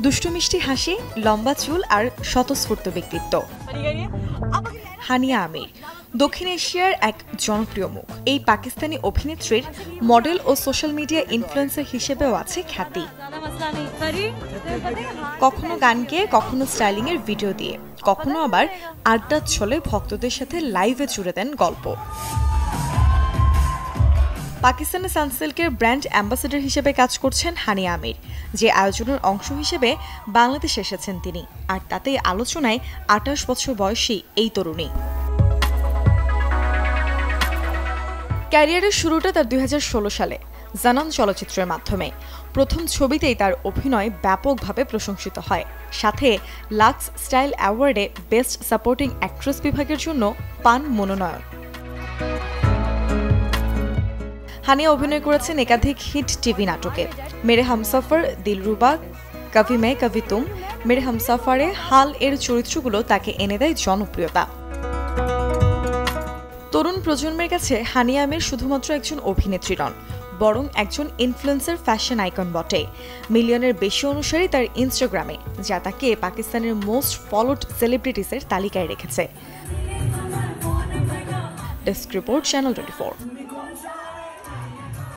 দুষ্টু মিষ্টি হাসি, লম্বা চুল আর স্বতঃস্ফূর্ত ব্যক্তিত্ব। হানিয়া আমির দক্ষিণ এশিয়ার এক জনপ্রিয় মুখ। এই পাকিস্তানি অভিনেত্রীর মডেল ও সোশ্যাল মিডিয়া ইনফ্লুয়েন্সার হিসেবেও আছে খ্যাতি। কখনো গান গেয়ে, কখনো স্টাইলিং এর ভিডিও দিয়ে, কখনো আবার আড্ডার ছলে ভক্তদের সাথে লাইভে জুড়ে দেন গল্প। পাকিস্তানের সানসিল্কের ব্র্যান্ড অ্যাম্বাসেডর হিসেবে কাজ করছেন হানিয়া আমির, যে আয়োজনের অংশ হিসেবে বাংলাদেশে এসেছেন তিনি। আর তাতেই আলোচনায় ২৮ বছর বয়সী এই তরুণী। ক্যারিয়ারের শুরুটা তার ২০১৬ সালে জানান চলচ্চিত্রের মাধ্যমে। প্রথম ছবিতেই তার অভিনয় ব্যাপকভাবে প্রশংসিত হয়, সাথে লাক্স স্টাইল অ্যাওয়ার্ডে বেস্ট সাপোর্টিং অ্যাক্ট্রেস বিভাগের জন্য পান মনোনয়ন। হানিয়া অভিনয় করেছেন একাধিক হিট টিভি নাটকে। মেরে হামসফর, দিলরুবা, কভি মে কভি তুম, মেরে হামসফরে হাল এর চরিত্রগুলো তাকে এনে দেয় জনপ্রিয়তা। তরুণ প্রজন্মের কাছে হানিয়া আমির শুধুমাত্র একজন অভিনেত্রী নন, বরং একজন ইনফ্লুয়েন্সার ফ্যাশন আইকন বটে। মিলিয়নের বেশি অনুসারী তার ইনস্টাগ্রামে, যা তাকে পাকিস্তানের মোস্ট ফলোড সেলিব্রিটিসের তালিকায় রেখেছে। Desk report, channel 24।